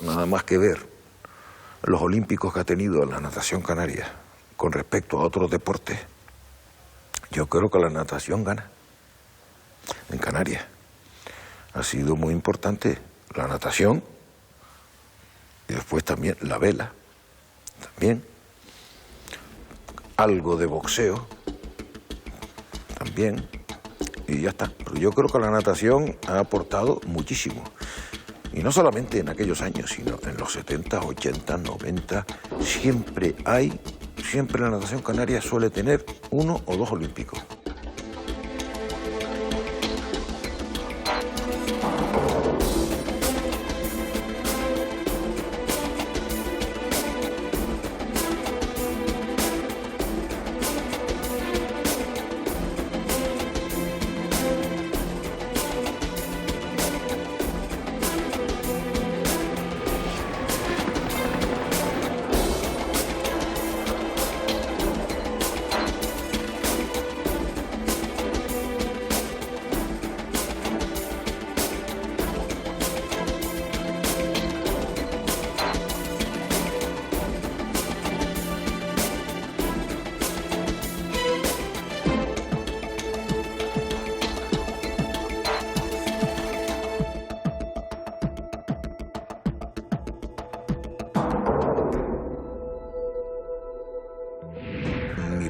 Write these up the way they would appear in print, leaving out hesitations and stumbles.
Nada más que ver los olímpicos que ha tenido la natación canaria con respecto a otros deportes, yo creo que la natación gana en Canarias. Ha sido muy importante la natación y después también la vela, también algo de boxeo, también, y ya está. Pero yo creo que la natación ha aportado muchísimo. Y no solamente en aquellos años, sino en los 70, 80, 90, siempre la natación canaria suele tener 1 o 2 olímpicos.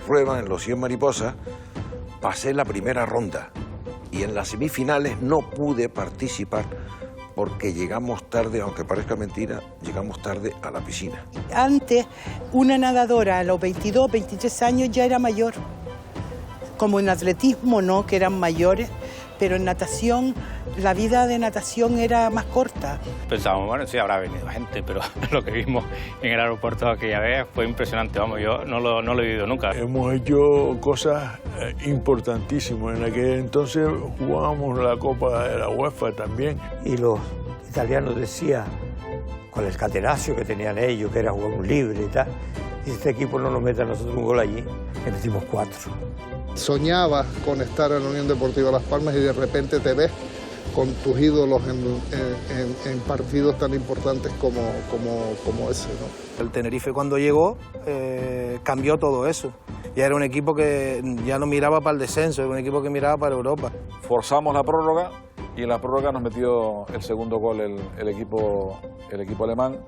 Prueba en los 100 mariposas, pasé la primera ronda y en las semifinales no pude participar porque llegamos tarde, aunque parezca mentira, llegamos tarde a la piscina. Antes, una nadadora a los 22, 23 años ya era mayor. Como en atletismo, no, que eran mayores, pero en natación, la vida de natación era más corta. Pensábamos, bueno, sí, habrá venido gente, pero lo que vimos en el aeropuerto aquella vez fue impresionante. Vamos, yo no lo he vivido nunca. Hemos hecho cosas importantísimas. En aquel entonces jugábamos la Copa de la UEFA también. Y los italianos decían, con el catenaccio que tenían ellos, que era jugar un libre y tal, y este equipo no nos mete a nosotros un gol allí, le metimos 4. Soñabas con estar en la Unión Deportiva Las Palmas y de repente te ves con tus ídolos en partidos tan importantes como ese, ¿no? El Tenerife cuando llegó cambió todo eso. Ya era un equipo que ya no miraba para el descenso, era un equipo que miraba para Europa. Forzamos la prórroga y en la prórroga nos metió el segundo gol el equipo alemán.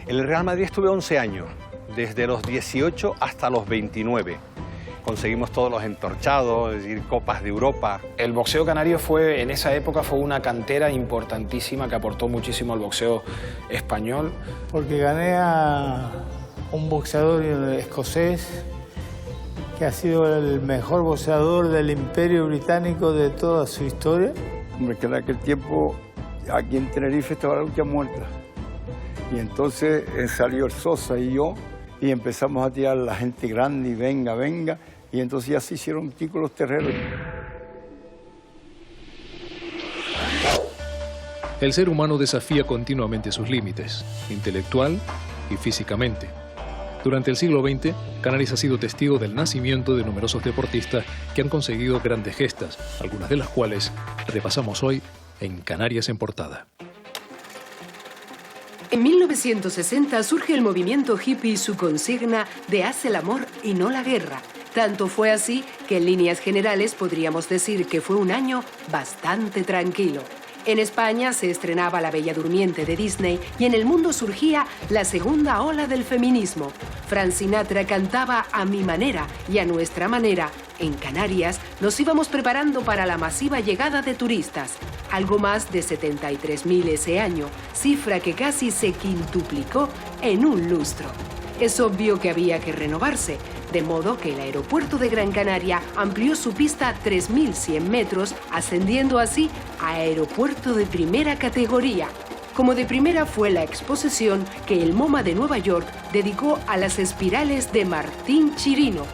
En el Real Madrid estuve 11 años, desde los 18 hasta los 29. Conseguimos todos los entorchados, es decir, Copas de Europa. El boxeo canario en esa época fue una cantera importantísima que aportó muchísimo al boxeo español. Porque gané a un boxeador escocés que ha sido el mejor boxeador del Imperio Británico de toda su historia. Hombre, que en aquel tiempo aquí en Tenerife estaba la lucha muerta. Y entonces salió el Sosa y yo y empezamos a tirar a la gente grande y venga, venga. Y entonces ya se hicieron ticos los terreros. El ser humano desafía continuamente sus límites, intelectual y físicamente. Durante el siglo XX, Canarias ha sido testigo del nacimiento de numerosos deportistas que han conseguido grandes gestas, algunas de las cuales repasamos hoy en Canarias en Portada. En 1960 surge el movimiento hippie y su consigna de haz el amor y no la guerra. Tanto fue así que en líneas generales podríamos decir que fue un año bastante tranquilo. En España se estrenaba La Bella Durmiente de Disney y en el mundo surgía la segunda ola del feminismo. Frank Sinatra cantaba A mi manera y a nuestra manera. En Canarias nos íbamos preparando para la masiva llegada de turistas. Algo más de 73.000 ese año, cifra que casi se quintuplicó en un lustro. Es obvio que había que renovarse, de modo que el aeropuerto de Gran Canaria amplió su pista a 3.100 metros, ascendiendo así a aeropuerto de primera categoría. Como de primera fue la exposición que el MoMA de Nueva York dedicó a las espirales de Martín Chirino.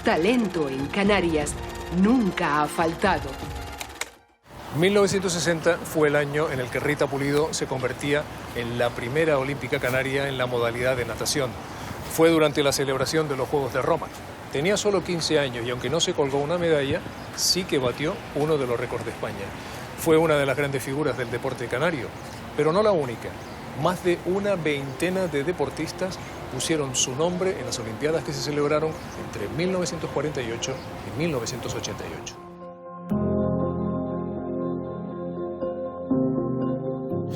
Talento en Canarias nunca ha faltado. 1960 fue el año en el que Rita Pulido se convertía en la primera olímpica canaria en la modalidad de natación. Fue durante la celebración de los Juegos de Roma. Tenía solo 15 años y aunque no se colgó una medalla, sí que batió uno de los récords de España. Fue una de las grandes figuras del deporte canario, pero no la única. más de una veintena de deportistas pusieron su nombre en las Olimpiadas que se celebraron entre 1948 y 1988.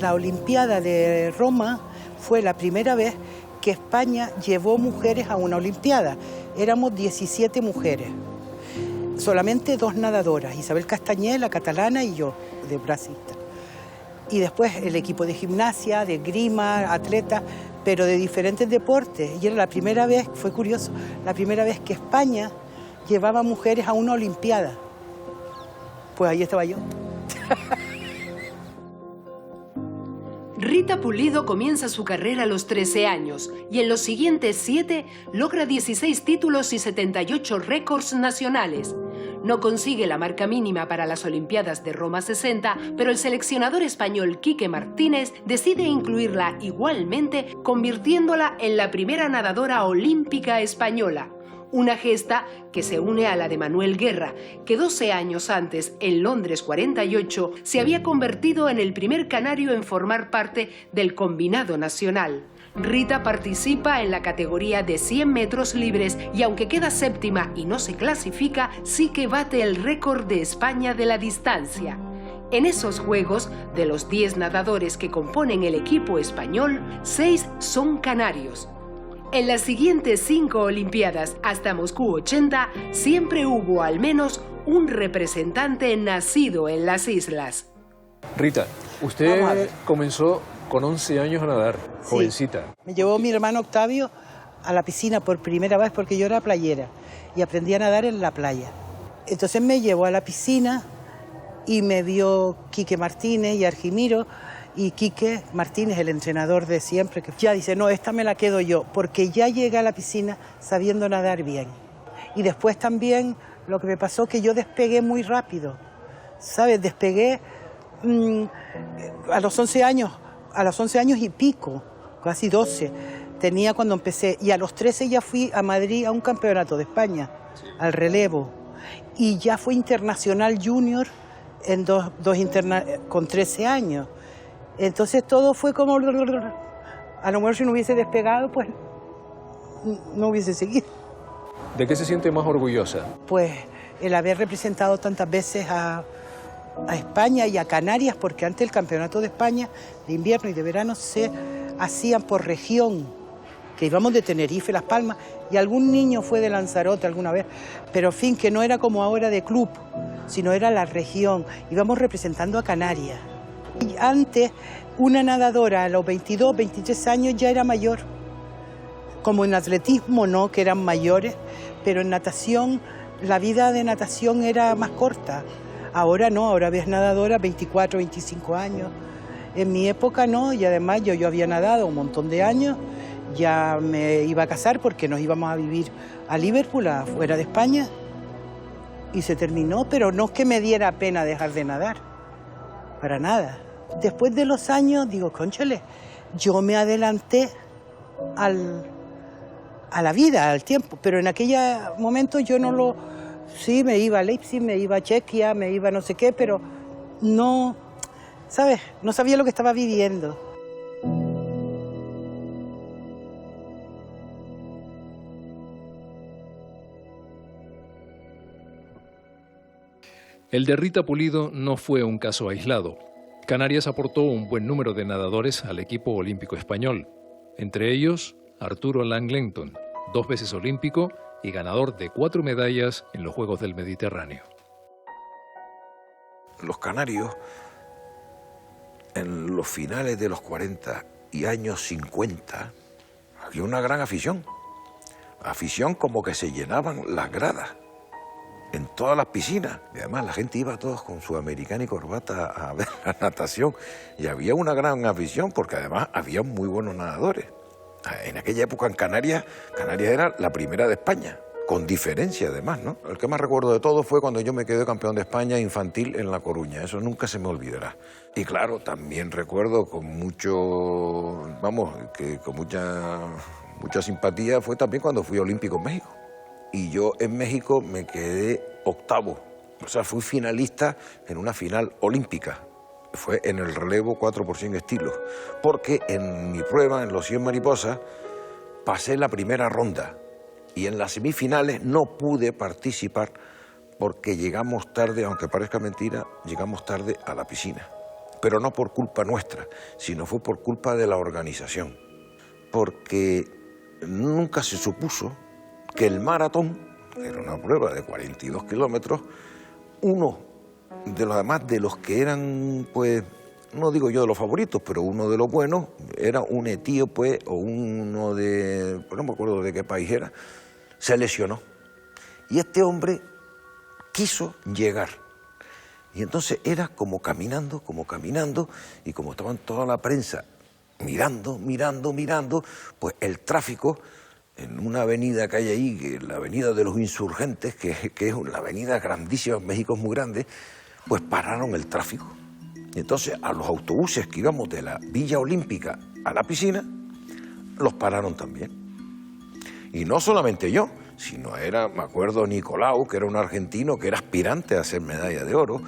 La Olimpiada de Roma fue la primera vez que España llevó mujeres a una Olimpiada. Éramos 17 mujeres, solamente 2 nadadoras, Isabel Castañé, la catalana, y yo, de bracista. Y después el equipo de gimnasia, de esgrima, atletas, pero de diferentes deportes. Y era la primera vez, fue curioso, la primera vez que España llevaba mujeres a una Olimpiada. Pues ahí estaba yo. Rita Pulido comienza su carrera a los 13 años y en los siguientes 7 logra 16 títulos y 78 récords nacionales. No consigue la marca mínima para las Olimpiadas de Roma 60, pero el seleccionador español Quique Martínez decide incluirla igualmente, convirtiéndola en la primera nadadora olímpica española. Una gesta que se une a la de Manuel Guerra, que 12 años antes, en Londres 48, se había convertido en el primer canario en formar parte del combinado nacional. Rita participa en la categoría de 100 metros libres y aunque queda séptima y no se clasifica, sí que bate el récord de España de la distancia. En esos Juegos, de los 10 nadadores que componen el equipo español, 6 son canarios. En las siguientes 5 Olimpiadas, hasta Moscú 80, siempre hubo al menos un representante nacido en las islas. Rita, usted comenzó con 11 años a nadar, jovencita. Me llevó mi hermano Octavio a la piscina por primera vez porque yo era playera y aprendí a nadar en la playa. Entonces me llevó a la piscina y me vio Quique Martínez y Argimiro. Y Quique Martínez, el entrenador de siempre, que ya dice, no, esta me la quedo yo, porque ya llegué a la piscina sabiendo nadar bien. Y después también lo que me pasó que yo despegué muy rápido, ¿sabes? Despegué a los 11 años y pico, casi 12, tenía cuando empecé. Y a los 13 ya fui a Madrid a un campeonato de España, al relevo. Y ya fui internacional junior en con 13 años. Entonces todo fue como, a lo mejor si no hubiese despegado, pues no hubiese seguido. ¿De qué se siente más orgullosa? Pues el haber representado tantas veces a España y a Canarias, porque antes el campeonato de España de invierno y de verano se hacían por región, que íbamos de Tenerife, Las Palmas, y algún niño fue de Lanzarote alguna vez, pero en fin, que no era como ahora de club, sino era la región, íbamos representando a Canarias. Y antes, una nadadora a los 22, 23 años ya era mayor. Como en atletismo no, que eran mayores, pero en natación, la vida de natación era más corta. Ahora no, ahora ves nadadora 24, 25 años. En mi época no, y además yo había nadado un montón de años, ya me iba a casar porque nos íbamos a vivir a Liverpool, afuera de España, y se terminó, pero no es que me diera pena dejar de nadar, para nada. Después de los años, digo, cónchale, yo me adelanté a la vida, al tiempo, pero en aquel momento yo no lo... Sí, me iba a Leipzig, me iba a Chequia, me iba a no sé qué, pero no, ¿sabes? No sabía lo que estaba viviendo. El de Rita Pulido no fue un caso aislado. Canarias aportó un buen número de nadadores al equipo olímpico español, entre ellos Arturo Langlenton, 2 veces olímpico y ganador de 4 medallas en los Juegos del Mediterráneo. Los canarios, en los finales de los 40 y años 50, había una gran afición. Afición como que se llenaban las gradas en todas las piscinas. Y además la gente iba todos con su americana y corbata a ver la natación. Y había una gran afición porque además había muy buenos nadadores. En aquella época en Canarias era la primera de España, con diferencia además, ¿no? El que más recuerdo de todo fue cuando yo me quedé campeón de España infantil en La Coruña, eso nunca se me olvidará. Y claro, también recuerdo con mucho, con mucha simpatía fue también cuando fui olímpico en México. Y yo en México me quedé octavo, o sea, fui finalista en una final olímpica, fue en el relevo 4x100 estilos, porque en mi prueba, en los 100 mariposas, pasé la primera ronda y en las semifinales no pude participar porque llegamos tarde, aunque parezca mentira, llegamos tarde a la piscina. Pero no por culpa nuestra, sino fue por culpa de la organización. Porque nunca se supuso que el maratón, que era una prueba de 42 kilómetros, uno de los demás de los que eran, pues, no digo yo de los favoritos, pero uno de los buenos, era un etíope o uno de, pues no me acuerdo de qué país era, se lesionó. Y este hombre quiso llegar. Y entonces era como caminando, y como estaban toda la prensa mirando, pues el tráfico en una avenida que hay ahí, que es la avenida de los Insurgentes, que es una avenida grandísima, en México es muy grande, pues pararon el tráfico. Y entonces a los autobuses que íbamos de la Villa Olímpica a la piscina, los pararon también. Y no solamente yo, sino era, me acuerdo, Nicolau, que era un argentino que era aspirante a hacer medalla de oro,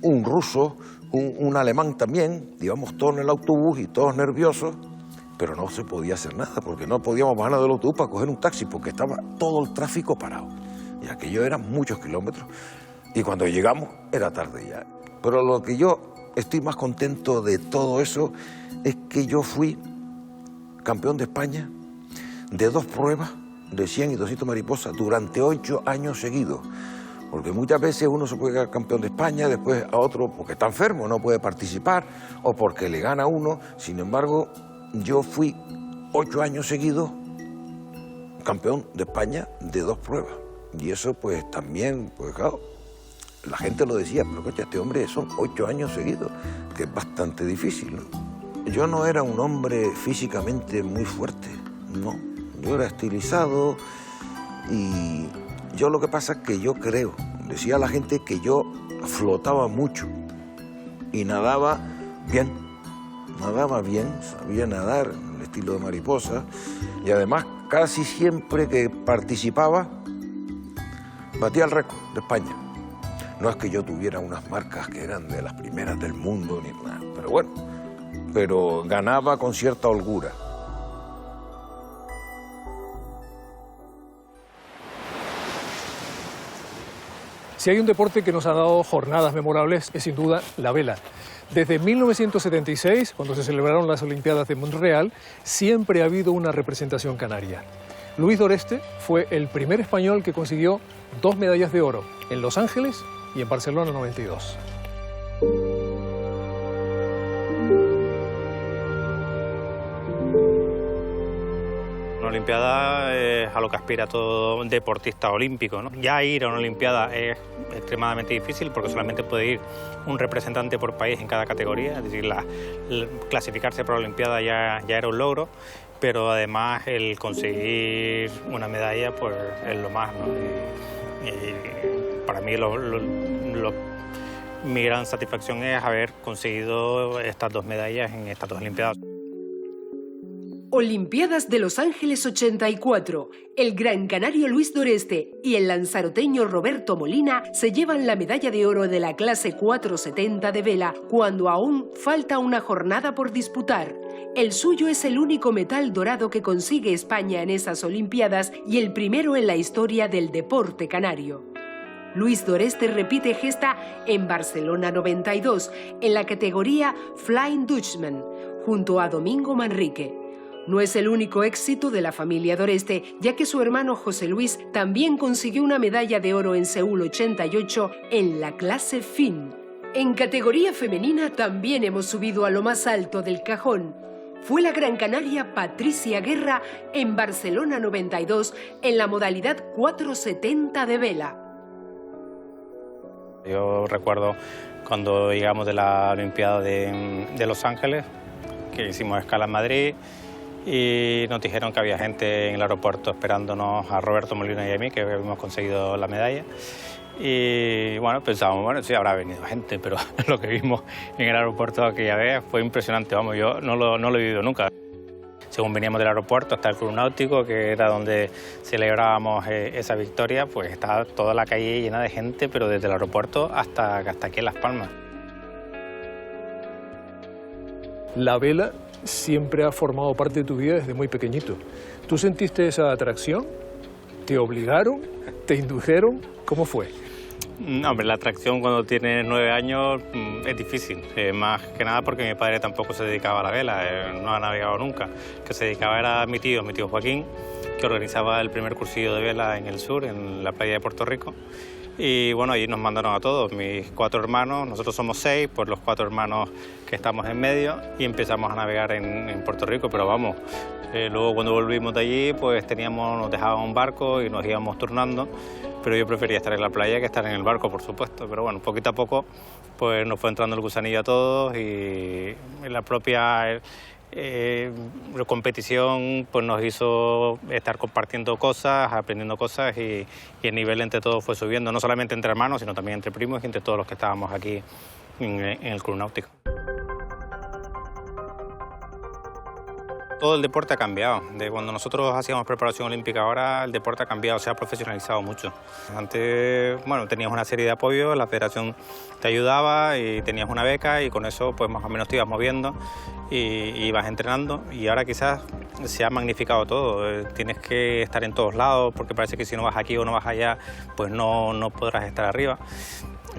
un ruso, un alemán también, íbamos todos en el autobús y todos nerviosos, pero no se podía hacer nada, porque no podíamos bajarnos del autobús para coger un taxi, porque estaba todo el tráfico parado. Y aquello eran muchos kilómetros, y cuando llegamos era tarde ya. Pero lo que yo estoy más contento de todo eso es que yo fui campeón de España de 2 pruebas, de 100 y 200 mariposas, durante 8 años seguidos. Porque muchas veces uno se puede quedar campeón de España, después a otro porque está enfermo, no puede participar, o porque le gana uno. Sin embargo, yo fui 8 años seguidos campeón de España de 2 pruebas. Y eso pues también, pues claro, la gente lo decía, pero coño, este hombre son 8 años seguidos, que es bastante difícil, ¿no? Yo no era un hombre físicamente muy fuerte, no. Yo era estilizado y yo lo que pasa es que yo creo, decía a la gente que yo flotaba mucho y nadaba bien, sabía nadar, el estilo de mariposa, y además casi siempre que participaba batía el récord de España. No es que yo tuviera unas marcas que eran de las primeras del mundo ni nada, pero bueno, pero ganaba con cierta holgura. Si hay un deporte que nos ha dado jornadas memorables, es sin duda la vela. Desde 1976, cuando se celebraron las Olimpiadas de Montreal, siempre ha habido una representación canaria. Luis d'Oreste fue el primer español que consiguió 2 medallas de oro, en Los Ángeles y en Barcelona 92. Una Olimpiada es a lo que aspira todo deportista olímpico, ¿no? Ya ir a una Olimpiada es extremadamente difícil porque solamente puede ir un representante por país en cada categoría, es decir, clasificarse para la Olimpiada ya era un logro, pero además el conseguir una medalla pues es lo más, ¿no? Y para mí mi gran satisfacción es haber conseguido estas 2 medallas en estas 2 Olimpiadas. Olimpiadas de Los Ángeles 84. El gran canario Luis d'Oreste y el lanzaroteño Roberto Molina se llevan la medalla de oro de la clase 470 de vela cuando aún falta una jornada por disputar. El suyo es el único metal dorado que consigue España en esas Olimpiadas y el primero en la historia del deporte canario. Luis d'Oreste repite gesta en Barcelona 92, en la categoría Flying Dutchman, junto a Domingo Manrique. No es el único éxito de la familia d'Oreste, ya que su hermano José Luis también consiguió una medalla de oro en Seúl 88 en la clase FIN. En categoría femenina también hemos subido a lo más alto del cajón. Fue la gran canaria Patricia Guerra en Barcelona 92 en la modalidad 470 de vela. Yo recuerdo cuando llegamos de la Olimpiada de Los Ángeles, que hicimos escala en Madrid, y nos dijeron que había gente en el aeropuerto esperándonos a Roberto Molina y a mí, que habíamos conseguido la medalla. Y bueno, pensábamos, bueno, sí, habrá venido gente, pero lo que vimos en el aeropuerto aquella vez fue impresionante. Vamos, yo no lo he vivido nunca. Según veníamos del aeropuerto hasta el Club Náutico, que era donde celebrábamos esa victoria, pues estaba toda la calle llena de gente, pero desde el aeropuerto hasta aquí en Las Palmas. La vela siempre ha formado parte de tu vida desde muy pequeñito. ¿Tú sentiste esa atracción? ¿Te obligaron? ¿Te indujeron? ¿Cómo fue? No, hombre, la atracción cuando tienes 9 años es difícil, más que nada porque mi padre tampoco se dedicaba a la vela, no ha navegado nunca. El que se dedicaba era mi tío Joaquín, que organizaba el primer cursillo de vela en el sur, en la playa de Puerto Rico. Y bueno, allí nos mandaron a todos, mis 4 hermanos, nosotros somos 6, pues los 4 hermanos que estamos en medio, y empezamos a navegar en Puerto Rico, pero vamos, luego cuando volvimos de allí, pues nos dejaban un barco y nos íbamos turnando, pero yo prefería estar en la playa que estar en el barco, por supuesto, pero bueno, poquito a poco pues nos fue entrando el gusanillo a todos y la propia competición pues nos hizo estar compartiendo cosas, aprendiendo cosas y el nivel entre todos fue subiendo, no solamente entre hermanos, sino también entre primos y entre todos los que estábamos aquí en el Club Náutico. Todo el deporte ha cambiado. De cuando nosotros hacíamos preparación olímpica, ahora el deporte ha cambiado, se ha profesionalizado mucho. Antes, bueno, tenías una serie de apoyos, la federación te ayudaba y tenías una beca y con eso pues más o menos te ibas moviendo y ibas entrenando, y ahora quizás se ha magnificado todo. Tienes que estar en todos lados porque parece que si no vas aquí o no vas allá pues no podrás estar arriba.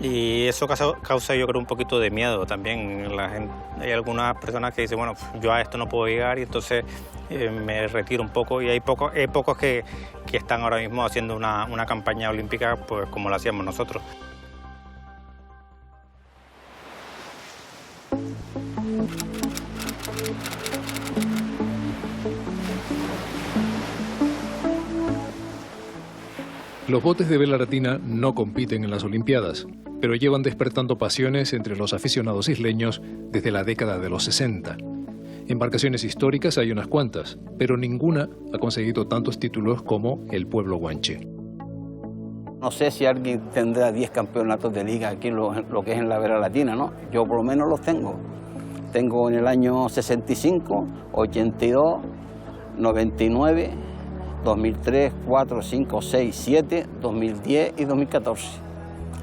Y eso causa yo creo un poquito de miedo también. Hay algunas personas que dicen, bueno, yo a esto no puedo llegar y entonces me retiro un poco, y hay pocos que están ahora mismo haciendo una campaña olímpica pues como la hacíamos nosotros. Los botes de vela latina no compiten en las Olimpiadas, pero llevan despertando pasiones entre los aficionados isleños desde la década de los 60. Embarcaciones históricas hay unas cuantas, pero ninguna ha conseguido tantos títulos como el Pueblo Guanche. No sé si alguien tendrá 10 campeonatos de liga aquí lo que es en la vela latina, ¿no? Yo por lo menos los tengo. Tengo en el año 65, 82, 99... 2003, 4, 5, 6, 7, 2010 y 2014.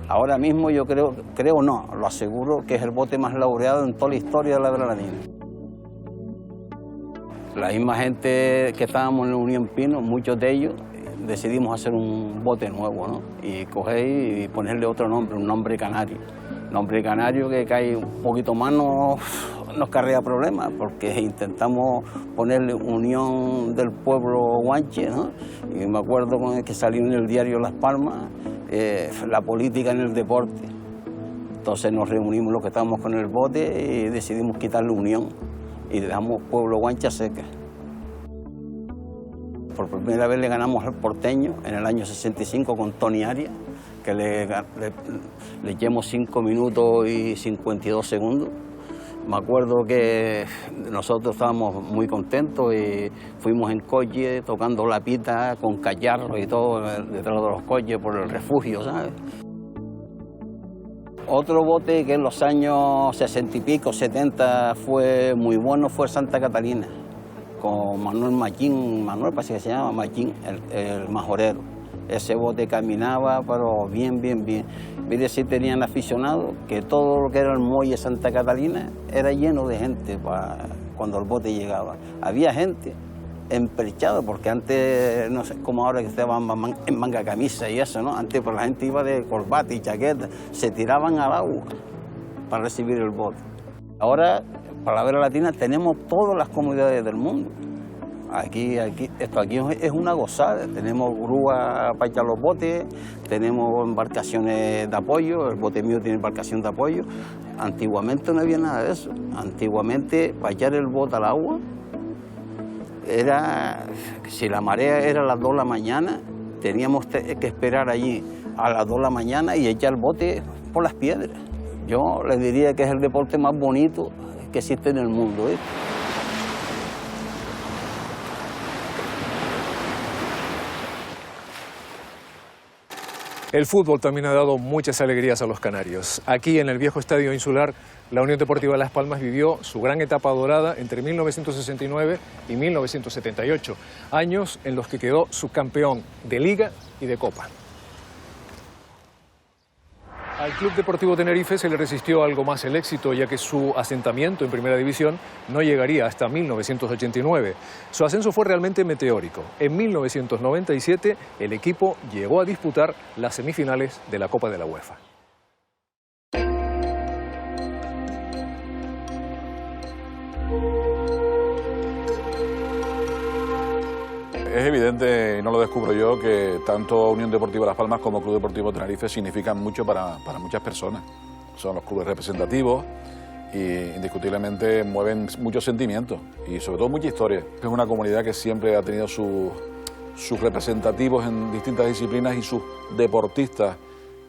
Ahora mismo yo creo no, lo aseguro que es el bote más laureado en toda la historia de la vela latina. La misma gente que estábamos en la Unión Pino, muchos de ellos, decidimos hacer un bote nuevo, ¿no? Y coger y ponerle otro nombre, un nombre canario. Nombre canario que cae un poquito más nos carrea problemas, porque intentamos ponerle Unión del Pueblo Guanche, ¿no? Y me acuerdo con el que salió en el diario Las Palmas, la política en el deporte. Entonces nos reunimos los que estábamos con el bote y decidimos quitarle Unión y le dejamos Pueblo Guanche a seca. Por primera vez le ganamos al Porteño en el año 65 con Tony Arias, que le echamos 5 minutos y 52 segundos. Me acuerdo que nosotros estábamos muy contentos y fuimos en coche tocando la pita con cacharros y todo detrás de los coches por el refugio, ¿sabes? Otro bote que en los años 60 y pico, 70 fue muy bueno fue Santa Catalina, con Manuel Machín, parece que se llama Machín, el majorero. Ese bote caminaba, pero bien. Mire si tenían aficionados, que todo lo que era el muelle Santa Catalina era lleno de gente cuando el bote llegaba. Había gente emperchada, porque antes, no sé, como ahora que estaban en manga camisa y eso, ¿no? Antes pues, la gente iba de corbata y chaqueta, se tiraban al agua para recibir el bote. Ahora, para la vela latina, tenemos todas las comunidades del mundo. Aquí es una gozada, tenemos grúa para echar los botes, tenemos embarcaciones de apoyo, el bote mío tiene embarcación de apoyo. Antiguamente no había nada de eso, antiguamente para echar el bote al agua, si la marea era a las 2 de la mañana, teníamos que esperar allí a las 2 de la mañana y echar el bote por las piedras. Yo les diría que es el deporte más bonito que existe en el mundo, ¿eh? El fútbol también ha dado muchas alegrías a los canarios. Aquí en el viejo estadio insular, la Unión Deportiva Las Palmas vivió su gran etapa dorada entre 1969 y 1978, años en los que quedó subcampeón de Liga y de Copa. Al Club Deportivo Tenerife se le resistió algo más el éxito, ya que su asentamiento en Primera División no llegaría hasta 1989. Su ascenso fue realmente meteórico. En 1997 el equipo llegó a disputar las semifinales de la Copa de la UEFA. Es evidente, y no lo descubro yo, que tanto Unión Deportiva Las Palmas como Club Deportivo Tenerife significan mucho para muchas personas. Son los clubes representativos y indiscutiblemente mueven muchos sentimientos y sobre todo mucha historia. Es una comunidad que siempre ha tenido sus representativos en distintas disciplinas y sus deportistas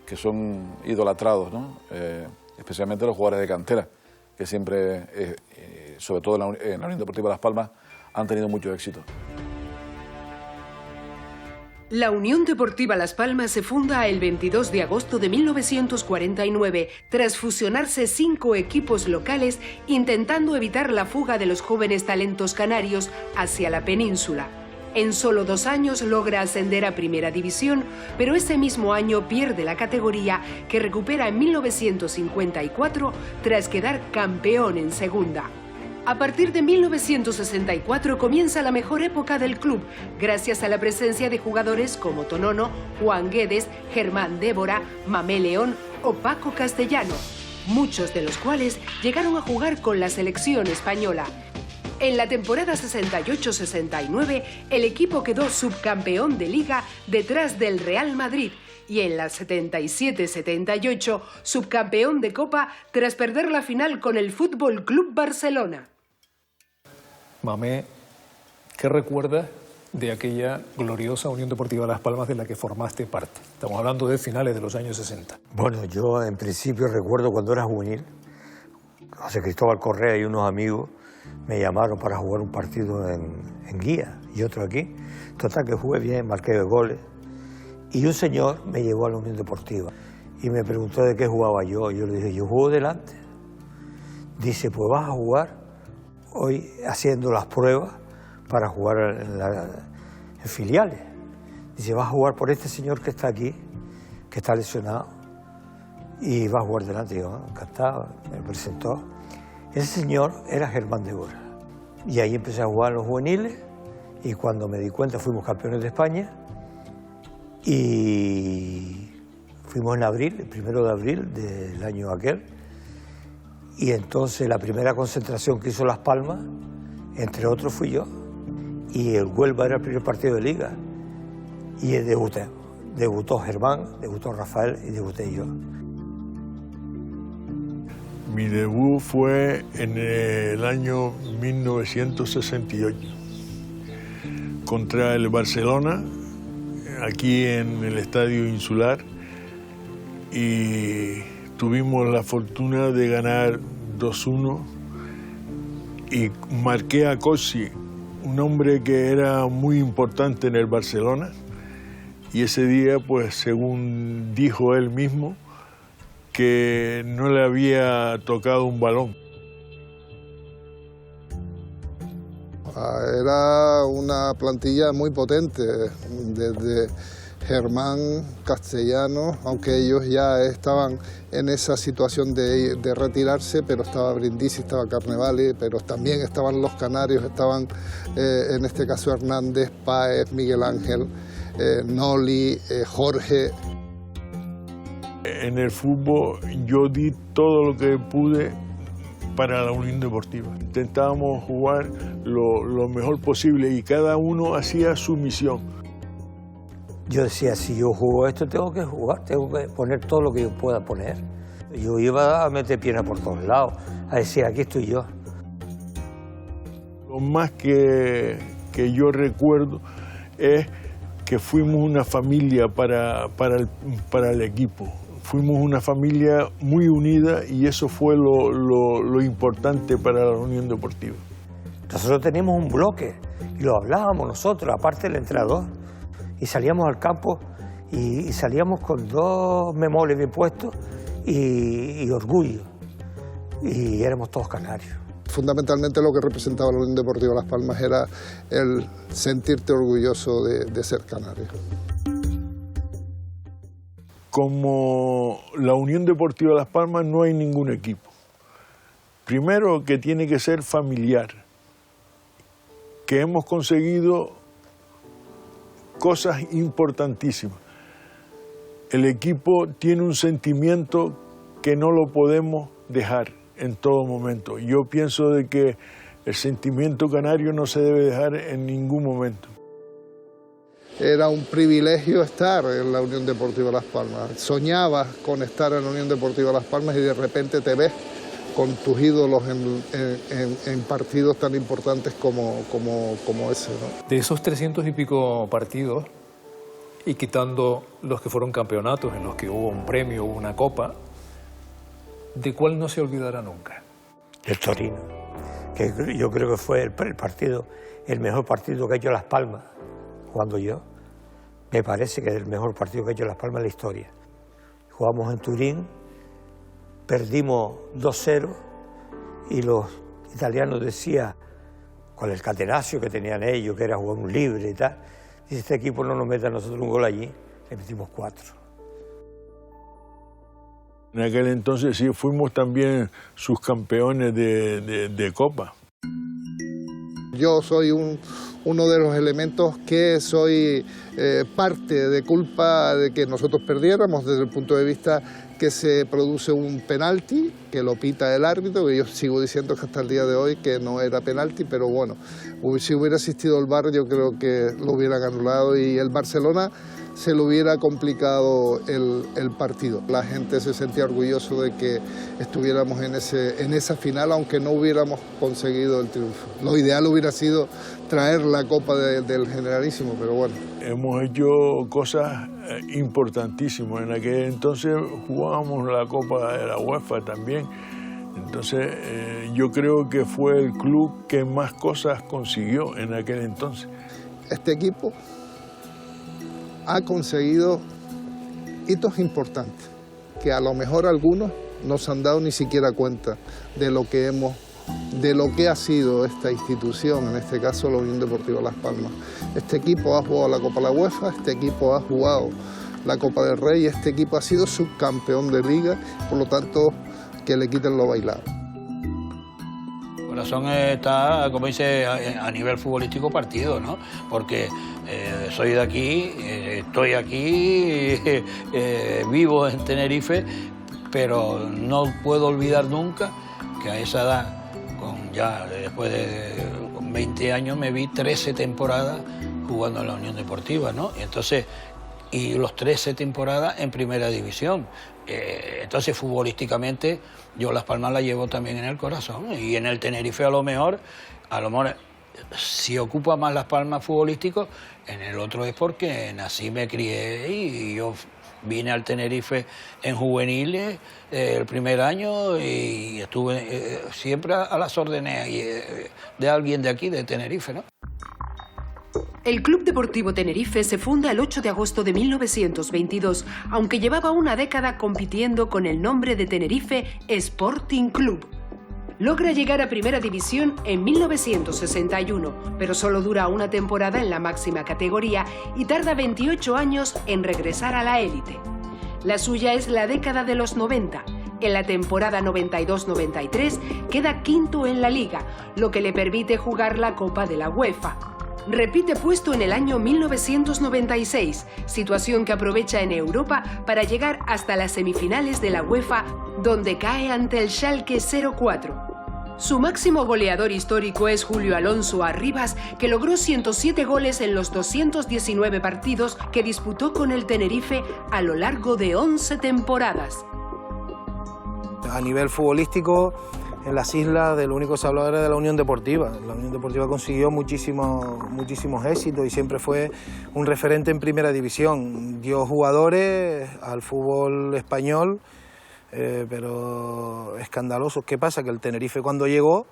que son idolatrados, ¿no? Especialmente los jugadores de cantera, que siempre, sobre todo en la Unión Deportiva Las Palmas, han tenido mucho éxito. La Unión Deportiva Las Palmas se funda el 22 de agosto de 1949, tras fusionarse 5 equipos locales intentando evitar la fuga de los jóvenes talentos canarios hacia la península. En solo 2 años logra ascender a Primera División, pero ese mismo año pierde la categoría, que recupera en 1954 tras quedar campeón en Segunda. A partir de 1964 comienza la mejor época del club, gracias a la presencia de jugadores como Tonono, Juan Guedes, Germán Débora, Mamé León o Paco Castellano, muchos de los cuales llegaron a jugar con la selección española. En la temporada 68-69, el equipo quedó subcampeón de Liga detrás del Real Madrid, y en la 77-78, subcampeón de Copa tras perder la final con el Fútbol Club Barcelona. Mamé, ¿qué recuerdas de aquella gloriosa Unión Deportiva Las Palmas de la que formaste parte? Estamos hablando de finales de los años 60. Bueno, yo en principio recuerdo cuando era juvenil, José Cristóbal Correa y unos amigos me llamaron para jugar un partido en Guía y otro aquí. Total que jugué bien, marqué goles. Y un señor me llevó a la Unión Deportiva y me preguntó de qué jugaba yo. Yo le dije, yo juego delante. Dice, pues vas a jugar hoy haciendo las pruebas para jugar en filiales. Dice, vas a jugar por este señor que está aquí, que está lesionado, y vas a jugar delante. Y yo, encantado, me presentó. Ese señor era Germán Débora. Y ahí empecé a jugar en los juveniles y cuando me di cuenta fuimos campeones de España. Y fuimos en abril, el 1 de abril del año aquel, y entonces la primera concentración que hizo Las Palmas, entre otros fui yo, y el Huelva era el primer partido de Liga, y debuté. Debutó Germán, debutó Rafael y debuté yo. Mi debut fue en el año 1968, contra el Barcelona, aquí en el Estadio Insular, y tuvimos la fortuna de ganar 2-1 y marqué a Cossi, un hombre que era muy importante en el Barcelona, y ese día, pues según dijo él mismo, que no le había tocado un balón. Era una plantilla muy potente, desde Germán, Castellano, aunque ellos ya estaban en esa situación de retirarse, pero estaba Brindisi, estaba Carnevali, pero también estaban los canarios, estaban en este caso Hernández, Páez, Miguel Ángel, Noli, Jorge. En el fútbol yo di todo lo que pude para la Unión Deportiva. Intentábamos jugar lo mejor posible y cada uno hacía su misión. Yo decía, si yo juego esto, tengo que jugar, tengo que poner todo lo que yo pueda poner. Yo iba a meter piernas por todos lados, a decir, aquí estoy yo. Lo más que yo recuerdo es que fuimos una familia para el equipo. Fuimos una familia muy unida y eso fue lo importante para la Unión Deportiva. Nosotros teníamos un bloque y lo hablábamos nosotros, aparte del entrenador. Y salíamos al campo y salíamos con 2 memoles bien puestos y orgullo. Y éramos todos canarios. Fundamentalmente lo que representaba la Unión Deportiva Las Palmas era el sentirte orgulloso de ser canario. como la Unión Deportiva Las Palmas no hay ningún equipo. Primero, que tiene que ser familiar, que hemos conseguido cosas importantísimas. El equipo tiene un sentimiento que no lo podemos dejar en todo momento. Yo pienso de que el sentimiento canario no se debe dejar en ningún momento. Era un privilegio estar en la Unión Deportiva Las Palmas. Soñabas con estar en la Unión Deportiva Las Palmas y de repente te ves con tus ídolos en partidos tan importantes como ese, ¿no? De esos 300 y pico partidos, y quitando los que fueron campeonatos en los que hubo un premio, hubo una copa, ¿de cuál no se olvidará nunca? El Torino, que yo creo que fue el mejor partido que ha hecho Las Palmas, jugando yo. Me parece que es el mejor partido que ha hecho Las Palmas en la historia. Jugamos en Turín, perdimos 2-0 y los italianos decían, con el catenaccio que tenían ellos, que era jugar un libre y tal, y si este equipo no nos mete a nosotros un gol allí, le metimos 4. En aquel entonces sí fuimos también subcampeones de Copa. Yo soy uno de los elementos que soy parte de culpa de que nosotros perdiéramos desde el punto de vista que se produce un penalti, que lo pita el árbitro, que yo sigo diciendo que hasta el día de hoy que no era penalti, pero bueno, si hubiera asistido el VAR yo creo que lo hubieran anulado y el Barcelona se le hubiera complicado el partido. La gente se sentía orgulloso de que estuviéramos en esa final, aunque no hubiéramos conseguido el triunfo. Lo ideal hubiera sido traer la Copa del Generalísimo, pero bueno. Hemos hecho cosas importantísimas. En aquel entonces jugábamos la Copa de la UEFA también. Entonces yo creo que fue el club que más cosas consiguió en aquel entonces. Este equipo ha conseguido hitos importantes, que a lo mejor algunos no se han dado ni siquiera cuenta de lo que ha sido esta institución, en este caso la Unión Deportiva Las Palmas. Este equipo ha jugado la Copa de la UEFA, este equipo ha jugado la Copa del Rey, este equipo ha sido subcampeón de liga, por lo tanto que le quiten lo bailado. El corazón está, como dice, a nivel futbolístico partido, ¿no? Porque soy de aquí, estoy aquí, vivo en Tenerife, pero no puedo olvidar nunca que a esa edad, con 20 años, me vi 13 temporadas jugando en la Unión Deportiva, ¿no? Y los 13 temporadas en Primera División. Entonces, futbolísticamente, yo Las Palmas la llevo también en el corazón. Y en el Tenerife, a lo mejor si ocupa más Las Palmas futbolístico, en el otro es porque nací, me crié y yo vine al Tenerife en juveniles el primer año y estuve siempre a las órdenes de alguien de aquí, de Tenerife, ¿no? El Club Deportivo Tenerife se funda el 8 de agosto de 1922, aunque llevaba una década compitiendo con el nombre de Tenerife Sporting Club. Logra llegar a Primera División en 1961, pero solo dura una temporada en la máxima categoría y tarda 28 años en regresar a la élite. La suya es la década de los 90. En la temporada 92-93 queda quinto en la Liga, lo que le permite jugar la Copa de la UEFA. Repite puesto en el año 1996, situación que aprovecha en Europa para llegar hasta las semifinales de la UEFA, donde cae ante el Schalke 04. Su máximo goleador histórico es Julio Alonso Arribas, que logró 107 goles en los 219 partidos que disputó con el Tenerife a lo largo de 11 temporadas. A nivel futbolístico, en las islas de lo único que se hablaba era de la Unión Deportiva. La Unión Deportiva consiguió muchísimos éxitos y siempre fue un referente en Primera División. Dio jugadores al fútbol español, pero escandalosos. ¿Qué pasa? Que el Tenerife cuando llegó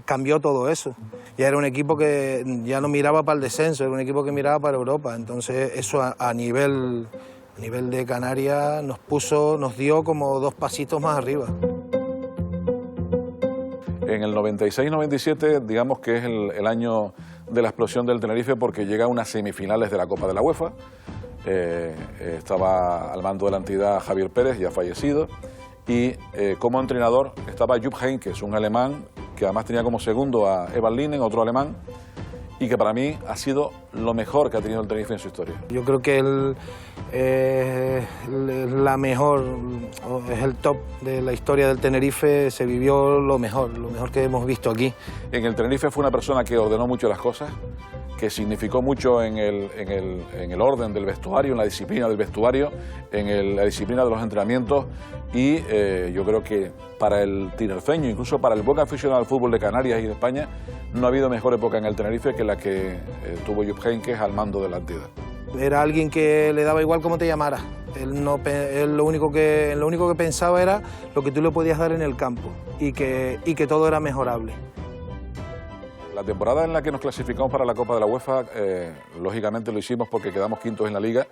cambió todo eso. Ya era un equipo que ya no miraba para el descenso, era un equipo que miraba para Europa. Entonces eso a nivel de Canarias nos dio como 2 pasitos más arriba. En el 96-97, digamos que es el año de la explosión del Tenerife porque llega a unas semifinales de la Copa de la UEFA estaba al mando de la entidad Javier Pérez, ya fallecido, y como entrenador estaba Jupp Heynckes, un alemán que además tenía como segundo a Evan Linen, otro alemán, y que para mí ha sido lo mejor que ha tenido el Tenerife en su historia. Yo creo que él es el top de la historia del Tenerife, se vivió lo mejor que hemos visto aquí. En el Tenerife fue una persona que ordenó mucho las cosas, que significó mucho en el orden del vestuario, en la disciplina del vestuario, en la disciplina de los entrenamientos, y yo creo que para el tinerfeño, incluso para el buen aficionado al fútbol de Canarias y de España, no ha habido mejor época en el Tenerife que la que tuvo Jupp Heynckes al mando de la entidad. Era alguien que le daba igual cómo te llamaras. Él lo único que pensaba era lo que tú le podías dar en el campo y que todo era mejorable. La temporada en la que nos clasificamos para la Copa de la UEFA, lógicamente lo hicimos porque quedamos quintos en la Liga.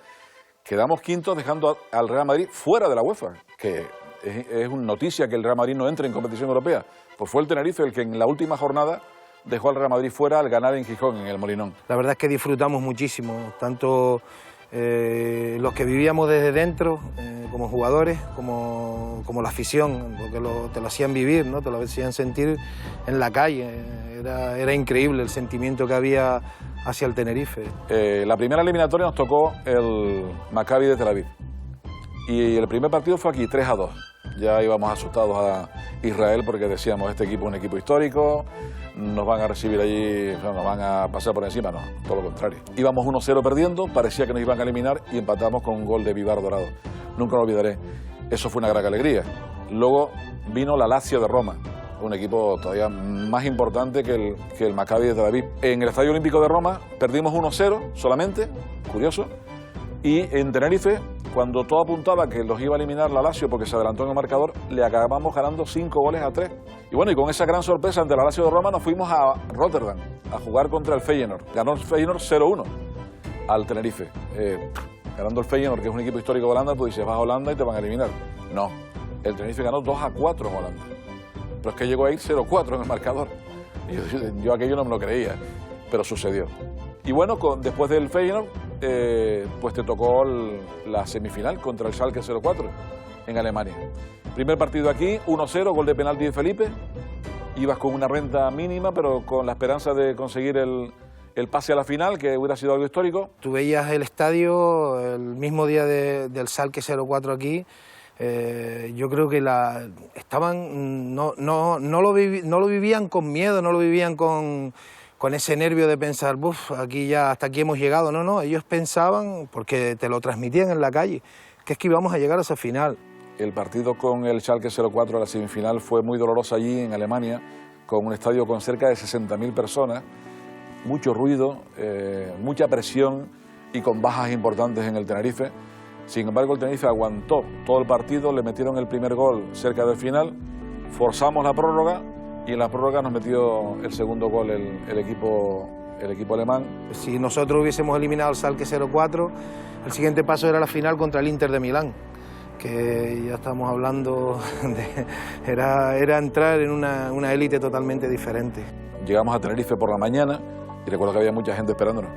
Quedamos quintos dejando al Real Madrid fuera de la UEFA, que es una noticia que el Real Madrid no entre en competición europea. Pues fue el Tenerife el que en la última jornada dejó al Real Madrid fuera al ganar en Gijón, en el Molinón. La verdad es que disfrutamos muchísimo, tanto los que vivíamos desde dentro, como jugadores, como la afición, porque te lo hacían vivir, ¿no? Te lo hacían sentir en la calle. Era increíble el sentimiento que había hacia el Tenerife. La primera eliminatoria nos tocó el Maccabi de Tel Aviv. Y el primer partido fue aquí, 3-2. Ya íbamos asustados a Israel porque decíamos, este equipo es un equipo histórico, nos van a recibir allí, nos van a pasar por encima. No, todo lo contrario. Íbamos 1-0 perdiendo, parecía que nos iban a eliminar y empatamos con un gol de Vivar Dorado. Nunca lo olvidaré. Eso fue una gran alegría. Luego vino la Lazio de Roma, un equipo todavía más importante que el Maccabi de Tel Aviv. En el Estadio Olímpico de Roma perdimos 1-0 solamente, curioso, y en Tenerife, cuando todo apuntaba que los iba a eliminar la Lazio porque se adelantó en el marcador, le acabamos ganando 5-3. Y bueno, y con esa gran sorpresa ante la Lazio de Roma nos fuimos a Rotterdam a jugar contra el Feyenoord. Ganó el Feyenoord 0-1 al Tenerife. Ganando el Feyenoord, que es un equipo histórico de Holanda, tú dices, vas a Holanda y te van a eliminar. No, el Tenerife ganó 2-4 en Holanda. Pero es que llegó a ir 0-4 en el marcador. Y yo aquello no me lo creía, pero sucedió. Y bueno, después del Feyenoord, pues te tocó la semifinal contra el Schalke 04 en Alemania. Primer partido aquí, 1-0, gol de penalti de Felipe. Ibas con una renta mínima, pero con la esperanza de conseguir el pase a la final, que hubiera sido algo histórico. Tú veías el estadio el mismo día del Schalke 04 aquí. Yo creo que no lo vivían con miedo, no lo vivían con ese nervio de pensar, aquí ya, hasta aquí hemos llegado. No, ellos pensaban, porque te lo transmitían en la calle, que es que íbamos a llegar a esa final. El partido con el Schalke 04 a la semifinal fue muy doloroso allí en Alemania, con un estadio con cerca de 60.000 personas, mucho ruido, mucha presión y con bajas importantes en el Tenerife. Sin embargo, el Tenerife aguantó todo el partido, le metieron el primer gol cerca del final, forzamos la prórroga y en la prórroga nos metió el segundo gol el equipo alemán. Si nosotros hubiésemos eliminado al Schalke 04, el siguiente paso era la final contra el Inter de Milán, que ya estamos hablando era entrar en una élite totalmente diferente. Llegamos a Tenerife por la mañana y recuerdo que había mucha gente esperándonos,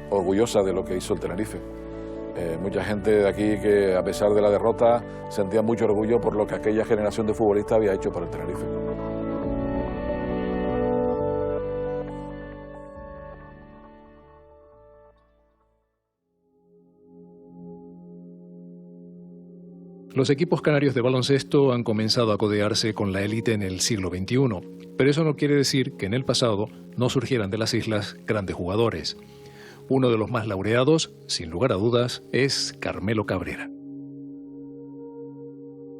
orgullosa de lo que hizo el Tenerife. Mucha gente de aquí que, a pesar de la derrota, sentía mucho orgullo por lo que aquella generación de futbolistas había hecho por el Tenerife. Los equipos canarios de baloncesto han comenzado a codearse con la élite en el siglo XXI, pero eso no quiere decir que en el pasado no surgieran de las islas grandes jugadores. Uno de los más laureados, sin lugar a dudas, es Carmelo Cabrera.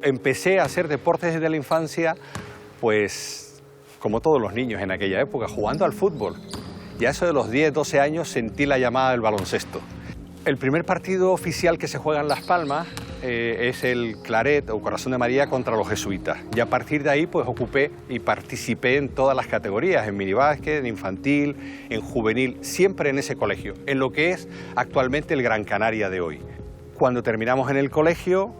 Empecé a hacer deportes desde la infancia, pues como todos los niños en aquella época, jugando al fútbol. Y a eso de los 10, 12 años sentí la llamada del baloncesto. El primer partido oficial que se juega en Las Palmas es el Claret o Corazón de María contra los jesuitas. Y a partir de ahí pues ocupé y participé en todas las categorías, en minibásquet, en infantil, en juvenil, siempre en ese colegio, en lo que es actualmente el Gran Canaria de hoy. Cuando terminamos en el colegio,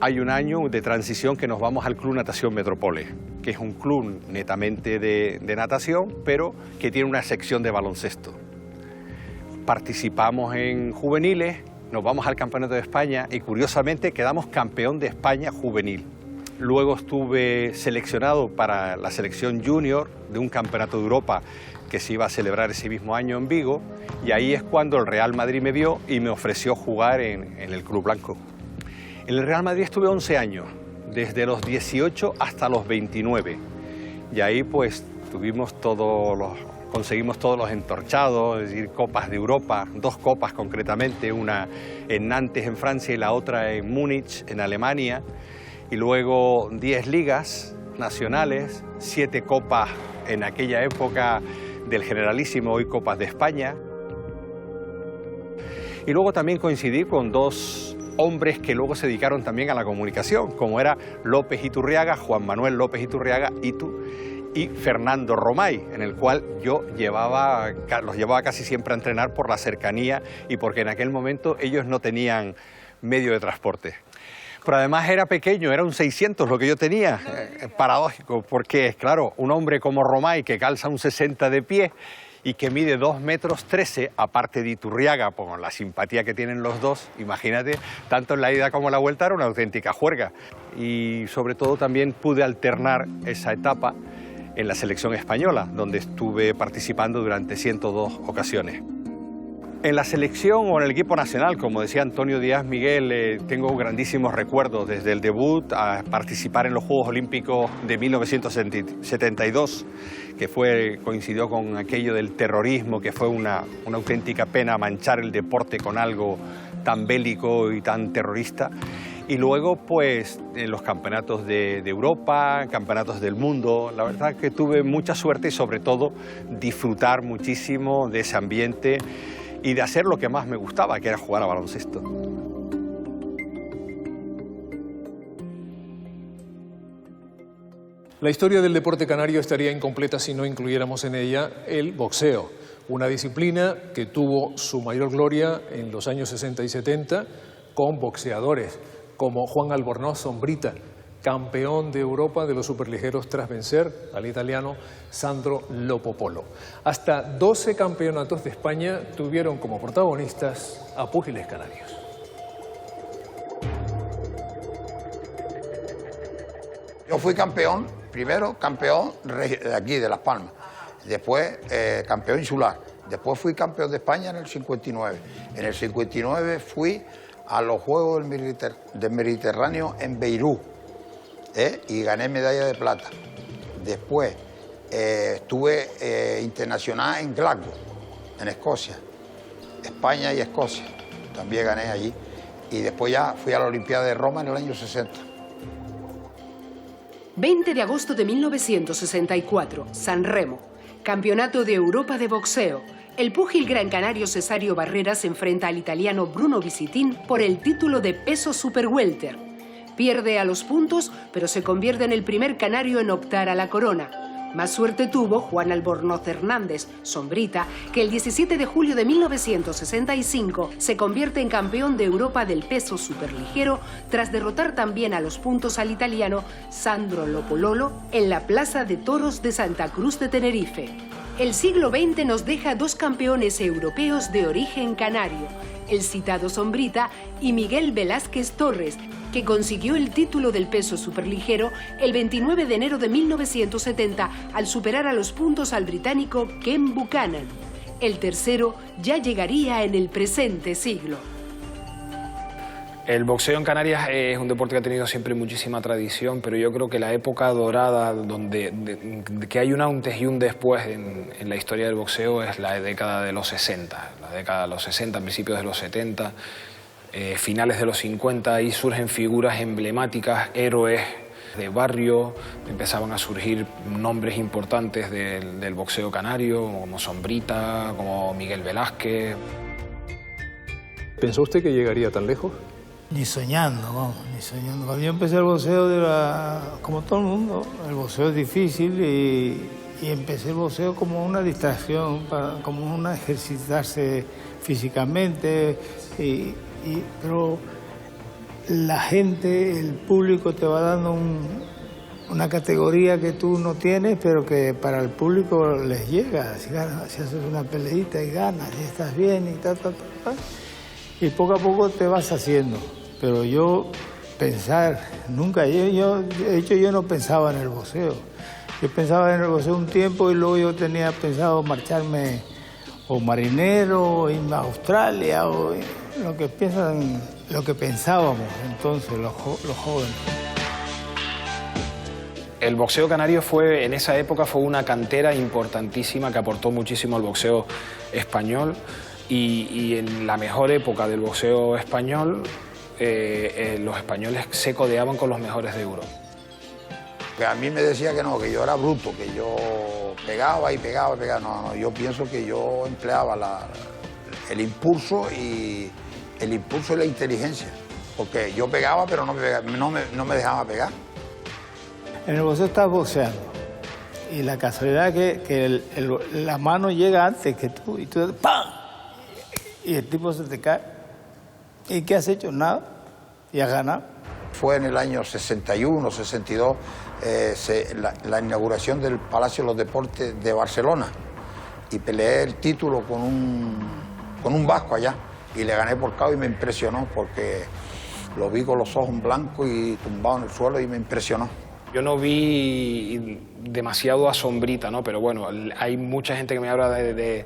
hay un año de transición que nos vamos al Club Natación Metrópole, que es un club netamente de natación, pero que tiene una sección de baloncesto. Participamos en juveniles, nos vamos al Campeonato de España y curiosamente quedamos campeón de España juvenil. Luego estuve seleccionado para la selección junior de un Campeonato de Europa que se iba a celebrar ese mismo año en Vigo, y ahí es cuando el Real Madrid me vio y me ofreció jugar en el Club Blanco. En el Real Madrid estuve 11 años, desde los 18 hasta los 29, y ahí pues conseguimos todos los entorchados, es decir, Copas de Europa, 2 copas concretamente, una en Nantes en Francia y la otra en Múnich en Alemania, y luego 10 ligas nacionales, 7 copas en aquella época del Generalísimo, hoy Copas de España. Y luego también coincidí con 2 hombres que luego se dedicaron también a la comunicación, como era López Iturriaga, Juan Manuel López Iturriaga y Fernando Romay, en el cual yo los llevaba casi siempre a entrenar por la cercanía y porque en aquel momento ellos no tenían medio de transporte. Pero además era pequeño, era un 600 lo que yo tenía, paradójico, porque claro, un hombre como Romay que calza un 60 de pie y que mide 2,13 metros, aparte de Iturriaga, por la simpatía que tienen los dos, imagínate, tanto en la ida como en la vuelta era una auténtica juerga. Y sobre todo también pude alternar esa etapa en la selección española, donde estuve participando durante 102 ocasiones. En la selección o en el equipo nacional, como decía Antonio Díaz Miguel, tengo grandísimos recuerdos, desde el debut a participar en los Juegos Olímpicos de 1972, que coincidió con aquello del terrorismo, que fue una auténtica pena manchar el deporte con algo tan bélico y tan terrorista. Y luego, pues, en los campeonatos de Europa, campeonatos del mundo, la verdad que tuve mucha suerte y sobre todo disfrutar muchísimo de ese ambiente y de hacer lo que más me gustaba, que era jugar a baloncesto. La historia del deporte canario estaría incompleta si no incluyéramos en ella el boxeo, una disciplina que tuvo su mayor gloria en los años 60 y 70 con boxeadores como Juan Albornoz Sombrita, campeón de Europa de los superligeros tras vencer al italiano Sandro Lopopolo. Hasta 12 campeonatos de España tuvieron como protagonistas a púgiles canarios. Yo fui campeón, primero campeón de aquí, de Las Palmas, después campeón insular, después fui campeón de España en el 59. En el 59 fui a los Juegos del Mediterráneo en Beirut, y gané medalla de plata. Después estuve internacional en Glasgow, en Escocia, España y Escocia, también gané allí. Y después ya fui a la Olimpiada de Roma en el año 60. 20 de agosto de 1964, San Remo, Campeonato de Europa de boxeo. El púgil gran canario Cesario Barrera se enfrenta al italiano Bruno Visitin por el título de peso super welter. Pierde a los puntos, pero se convierte en el primer canario en optar a la corona. Más suerte tuvo Juan Albornoz Hernández, Sombrita, que el 17 de julio de 1965 se convierte en campeón de Europa del peso superligero tras derrotar también a los puntos al italiano Sandro Lopopolo en la Plaza de Toros de Santa Cruz de Tenerife. El siglo XX nos deja 2 campeones europeos de origen canario, el citado Sombrita y Miguel Velázquez Torres, que consiguió el título del peso superligero el 29 de enero de 1970 al superar a los puntos al británico Ken Buchanan. El tercero ya llegaría en el presente siglo. El boxeo en Canarias es un deporte que ha tenido siempre muchísima tradición, pero yo creo que la época dorada que hay un antes y un después en la historia del boxeo es la década de los 60, principios de los 70, finales de los 50, ahí surgen figuras emblemáticas, héroes de barrio, empezaban a surgir nombres importantes del boxeo canario, como Sombrita, como Miguel Velázquez. ¿Pensó usted que llegaría tan lejos? Ni soñando, vamos, ni soñando. Cuando yo empecé el boxeo, como todo el mundo, el boxeo es difícil y empecé el boxeo como una distracción, como una ejercitarse físicamente, pero la gente, el público te va dando una categoría que tú no tienes, pero que para el público les llega. Si haces una peleita y ganas, y estás bien y tal. y poco a poco te vas haciendo. Pero yo pensar, nunca, de hecho yo no pensaba en el boxeo. Yo pensaba en el boxeo un tiempo y luego yo tenía pensado marcharme o marinero, irme a Australia, o lo que pensábamos entonces los jóvenes. El boxeo canario en esa época fue una cantera importantísima que aportó muchísimo al boxeo español y en la mejor época del boxeo español los españoles se codeaban con los mejores de Europa. Que a mí me decía que no, que yo era bruto, que yo pegaba y pegaba y pegaba. No, yo pienso que yo empleaba el impulso y la inteligencia, porque yo pegaba pero no me dejaba pegar. En el boxeo estás boxeando y la casualidad que la mano llega antes que tú y tú ¡pam! Y el tipo se te cae. ¿Y qué has hecho? Nada. Y has ganado. Fue en el año 61, 62, la inauguración del Palacio de los Deportes de Barcelona y peleé el título con un vasco allá y le gané por KO y me impresionó porque lo vi con los ojos en blanco y tumbado en el suelo y me impresionó. Yo no vi demasiado a Sombrita, ¿no? Pero bueno, hay mucha gente que me habla de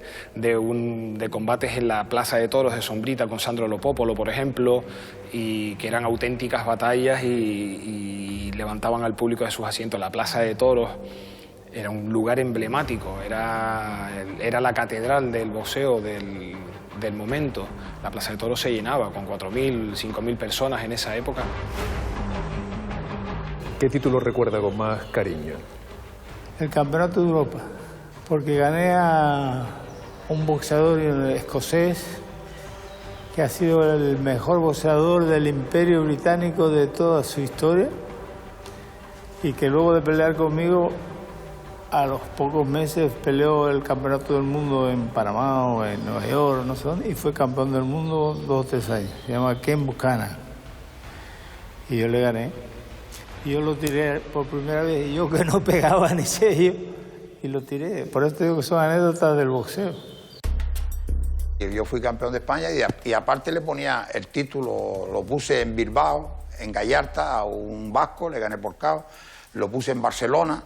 combates en la Plaza de Toros de Sombrita con Sandro Lopopolo, por ejemplo, y que eran auténticas batallas y levantaban al público de sus asientos. La Plaza de Toros era un lugar emblemático, era la catedral del boxeo del momento. La Plaza de Toros se llenaba con 4.000, 5.000 personas en esa época. ¿Qué título recuerda con más cariño? El Campeonato de Europa, porque gané a un boxeador escocés que ha sido el mejor boxeador del Imperio Británico de toda su historia y que luego de pelear conmigo, a los pocos meses peleó el Campeonato del Mundo en Panamá o en Nueva York, no sé dónde, y fue campeón del mundo 2 o 3 años. Se llama Ken Buchanan. Y yo le gané. Y yo lo tiré por primera vez, y yo que no pegaba ni sello, y lo tiré. Por eso digo que son anécdotas del boxeo. Yo fui campeón de España y aparte le ponía el título, lo puse en Bilbao, en Gallarta, a un vasco, le gané por KO. Lo puse en Barcelona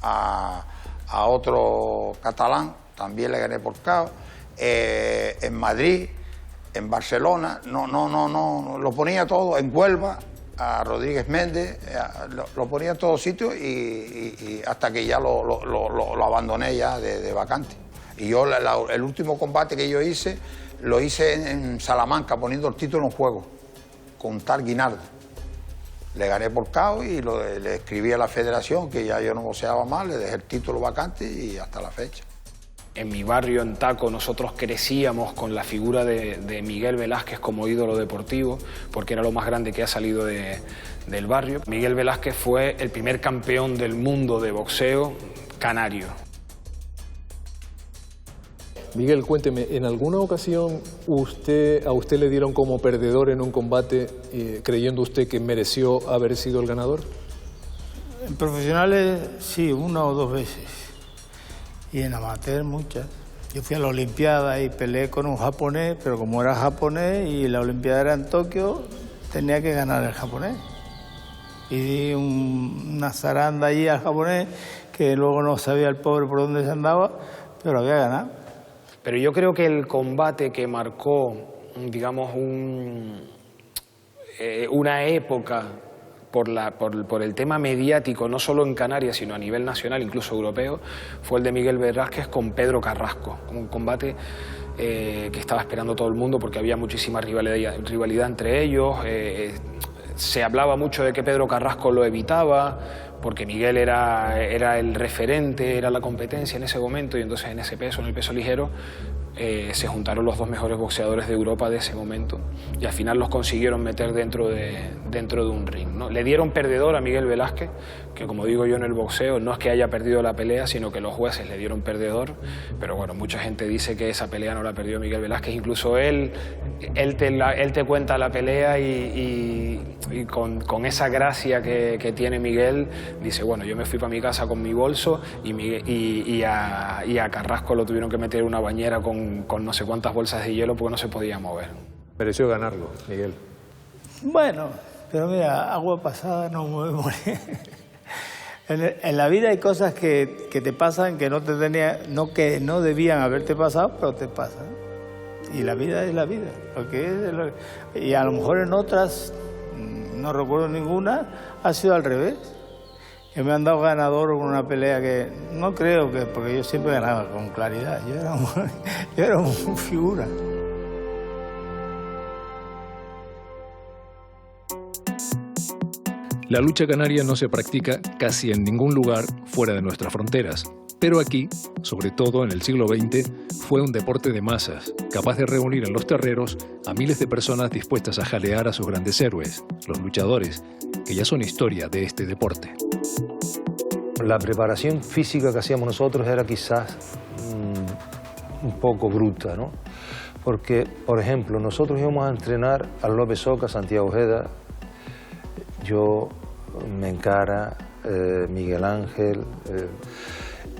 a otro catalán, también le gané por KO. En Madrid, en Barcelona, no, lo ponía todo, en Huelva, a Rodríguez Méndez, lo ponía en todos sitios y hasta que ya lo abandoné ya de vacante. Y yo el último combate que yo hice, lo hice en Salamanca, poniendo el título en juego, con Tal Guinardo. Le gané por KO y le escribí a la federación que ya yo no boxeaba más, le dejé el título vacante y hasta la fecha. En mi barrio, en Taco, nosotros crecíamos con la figura de Miguel Velázquez como ídolo deportivo, porque era lo más grande que ha salido del barrio. Miguel Velázquez fue el primer campeón del mundo de boxeo canario. Miguel, cuénteme, ¿en alguna ocasión a usted le dieron como perdedor en un combate creyendo usted que mereció haber sido el ganador? En profesionales sí, 1 o 2 veces. Y en amateur muchas. Yo fui a la Olimpiada y peleé con un japonés, pero como era japonés y la Olimpiada era en Tokio, tenía que ganar el japonés. Y di una zaranda allí al japonés que luego no sabía el pobre por dónde se andaba, pero había ganado. Pero yo creo que el combate que marcó, digamos, una época por el tema mediático, no solo en Canarias, sino a nivel nacional, incluso europeo, fue el de Miguel Velázquez con Pedro Carrasco. Un combate que estaba esperando todo el mundo porque había muchísima rivalidad entre ellos. Se hablaba mucho de que Pedro Carrasco lo evitaba, porque Miguel era el referente, era la competencia en ese momento, y entonces en ese peso, en el peso ligero, se juntaron los 2 mejores boxeadores de Europa de ese momento y al final los consiguieron meter dentro de un ring, ¿no? Le dieron perdedor a Miguel Velázquez, que como digo yo en el boxeo, no es que haya perdido la pelea, sino que los jueces le dieron perdedor, pero bueno, mucha gente dice que esa pelea no la perdió Miguel Velázquez, incluso él te cuenta la pelea y con esa gracia que tiene Miguel, dice, bueno, yo me fui para mi casa con mi bolso y a Carrasco lo tuvieron que meter en una bañera con no sé cuántas bolsas de hielo porque no se podía mover. Mereció ganarlo, Miguel. Bueno, pero mira, agua pasada no mueve morir. En la vida hay cosas que te pasan que que no debían haberte pasado, pero te pasan. Y la vida es la vida. Y a lo mejor en otras, no recuerdo ninguna, ha sido al revés. Que me han dado ganador en una pelea que no creo que, porque yo siempre ganaba con claridad. Yo era un figura. La lucha canaria no se practica casi en ningún lugar fuera de nuestras fronteras, pero aquí, sobre todo en el siglo XX, fue un deporte de masas, capaz de reunir en los terreros a miles de personas dispuestas a jalear a sus grandes héroes, los luchadores, que ya son historia de este deporte. La preparación física que hacíamos nosotros era quizás un poco bruta, ¿no? Porque, por ejemplo, nosotros íbamos a entrenar a López Oca, Santiago Ojeda, yo, Mencara, Miguel Ángel,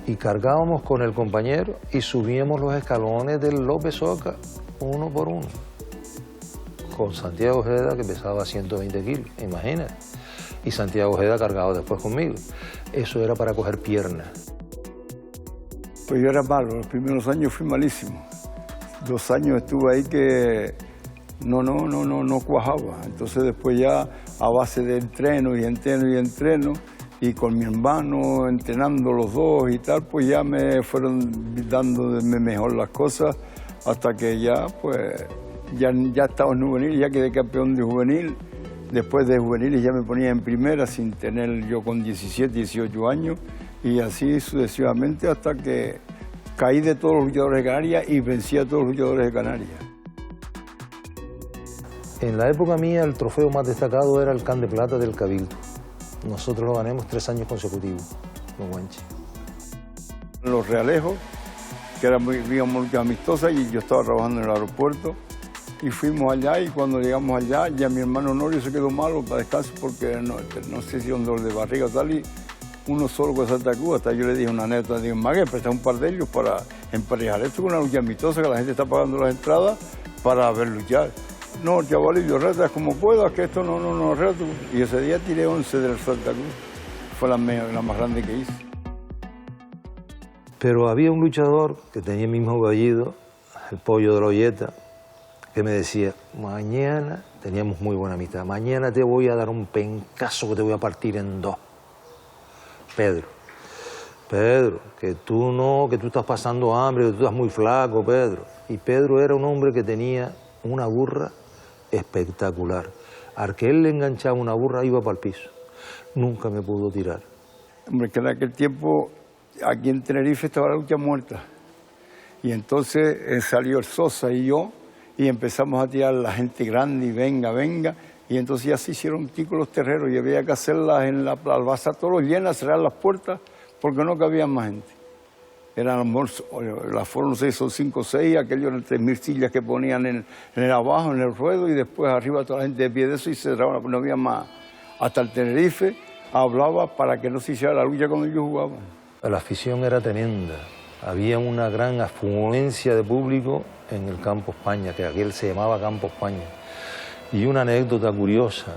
y cargábamos con el compañero y subíamos los escalones del López Oca uno por uno, con Santiago Ojeda, que pesaba 120 kilos, imagínate, y Santiago Ojeda cargado después conmigo. Eso era para coger piernas. Pues yo era malo, los primeros años fui malísimo. 2 años estuve ahí que no cuajaba. Entonces después ya a base de entreno y entreno, y con mi hermano entrenando los dos y tal, pues ya me fueron dándome mejor las cosas, hasta que ya pues ya estaba en juvenil, ya quedé campeón de juvenil. Después de juveniles ya me ponía en primera sin tener yo con 17, 18 años, y así sucesivamente hasta que caí de todos los luchadores de Canarias y vencí a todos los luchadores de Canarias. En la época mía el trofeo más destacado era el Can de Plata del Cabildo. Nosotros lo ganamos 3 años consecutivos, los guanches. Los Realejos, que era muy lucha amistosa, y yo estaba trabajando en el aeropuerto, y fuimos allá, y cuando llegamos allá, ya mi hermano Honorio se quedó malo para descanso porque no sé si un dolor de barriga o tal, y uno solo con Santa Cruz. Hasta yo le dije una anécdota, digo, Mague, presta un par de ellos para emparejar esto con una lucha amistosa, que la gente está pagando las entradas para ver luchar. No, chavalillo, retas como puedas, que esto no reto. Y ese día tiré 11 del Santa Cruz. Fue la más grande que hice. Pero había un luchador que tenía el mismo apellido, el Pollo de la Olleta, que me decía, mañana, teníamos muy buena amistad, mañana te voy a dar un pencazo que te voy a partir en 2. Pedro, que tú estás pasando hambre, que tú estás muy flaco, Pedro. Y Pedro era un hombre que tenía una burra espectacular. Al que él le enganchaba una burra iba para el piso. Nunca me pudo tirar. Hombre, que en aquel tiempo aquí en Tenerife estaba la lucha muerta. Y entonces salió el Sosa y yo, y empezamos a tirar a la gente grande y venga. Y entonces ya se hicieron ticos los terreros y había que hacerlas en la plaza todos llenas, cerrar las puertas, porque no cabía más gente. Eran, las fueron, no sé, son 5 o 6, aquellos eran 3.000 sillas que ponían en el abajo, en el ruedo, y después arriba toda la gente de pie de eso, y se cerraban, no había más. Hasta el Tenerife hablaba para que no se hiciera la lucha cuando ellos jugaban. La afición era tremenda. Había una gran afluencia de público en el Campo España, que aquel se llamaba Campo España. Y una anécdota curiosa,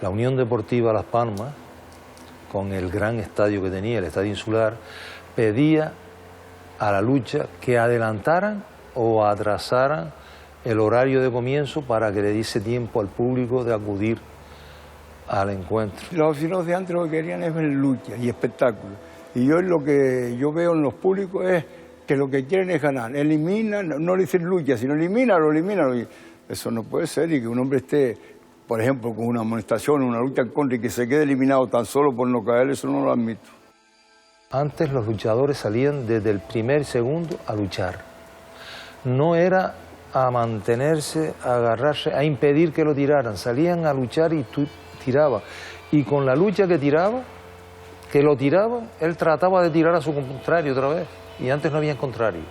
la Unión Deportiva Las Palmas, con el gran estadio que tenía, el Estadio Insular, pedía a la lucha que adelantaran o atrasaran el horario de comienzo para que le diese tiempo al público de acudir al encuentro. Los aficionados de antes lo que querían es ver lucha y espectáculo. Y yo lo que yo veo en los públicos es que lo que quieren es ganar. Eliminan, no le dicen lucha, sino elimínalo. Eso no puede ser, y que un hombre esté, por ejemplo, con una amonestación, una lucha en contra, y que se quede eliminado tan solo por no caer, eso no lo admito. Antes los luchadores salían desde el primer segundo a luchar. No era a mantenerse, a agarrarse, a impedir que lo tiraran. Salían a luchar y tú tirabas. Y con la lucha que tiraba, que lo tiraba, él trataba de tirar a su contrario otra vez. Y antes no habían contrario,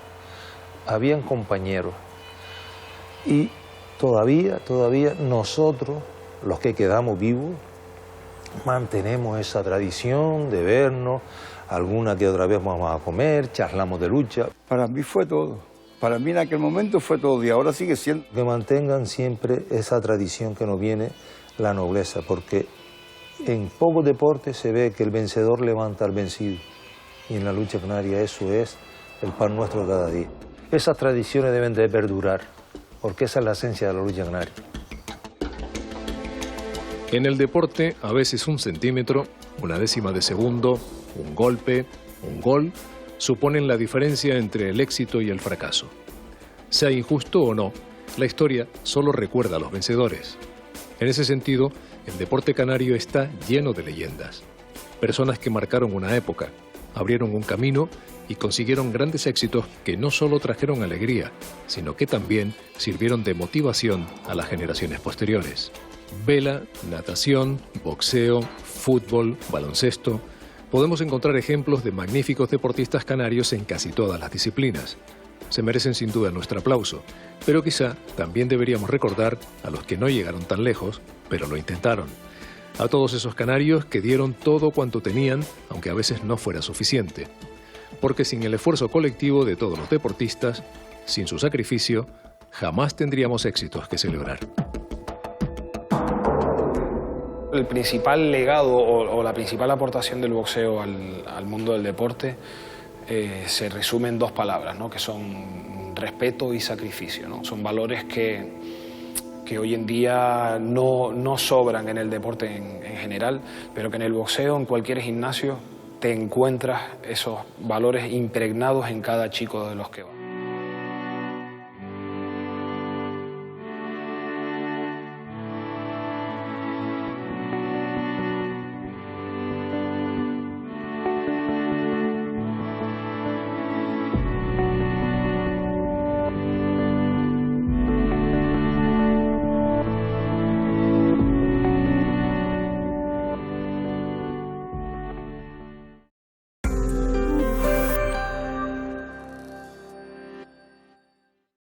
habían compañeros. Y todavía nosotros, los que quedamos vivos, mantenemos esa tradición de vernos, alguna que otra vez vamos a comer, charlamos de lucha. Para mí fue todo. Para mí en aquel momento fue todo y ahora sigue siendo. Que mantengan siempre esa tradición que nos viene, la nobleza, porque en pocos deportes se ve que el vencedor levanta al vencido. Y en la lucha canaria eso es el pan nuestro cada día. Esas tradiciones deben de perdurar, porque esa es la esencia de la lucha canaria. En el deporte, a veces un centímetro, una décima de segundo, un golpe, un gol, suponen la diferencia entre el éxito y el fracaso. Sea injusto o no, la historia solo recuerda a los vencedores. En ese sentido, el deporte canario está lleno de leyendas. Personas que marcaron una época, abrieron un camino y consiguieron grandes éxitos que no solo trajeron alegría, sino que también sirvieron de motivación a las generaciones posteriores. Vela, natación, boxeo, fútbol, baloncesto. Podemos encontrar ejemplos de magníficos deportistas canarios en casi todas las disciplinas. Se merecen sin duda nuestro aplauso, pero quizá también deberíamos recordar a los que no llegaron tan lejos, pero lo intentaron. A todos esos canarios que dieron todo cuanto tenían, aunque a veces no fuera suficiente. Porque sin el esfuerzo colectivo de todos los deportistas, sin su sacrificio, jamás tendríamos éxitos que celebrar. El principal legado o la principal aportación del boxeo al mundo del deporte se resume en dos palabras, ¿no? Que son respeto y sacrificio, ¿no? Son valores que hoy en día no sobran en el deporte en general, pero que en el boxeo, en cualquier gimnasio, te encuentras esos valores impregnados en cada chico de los que va.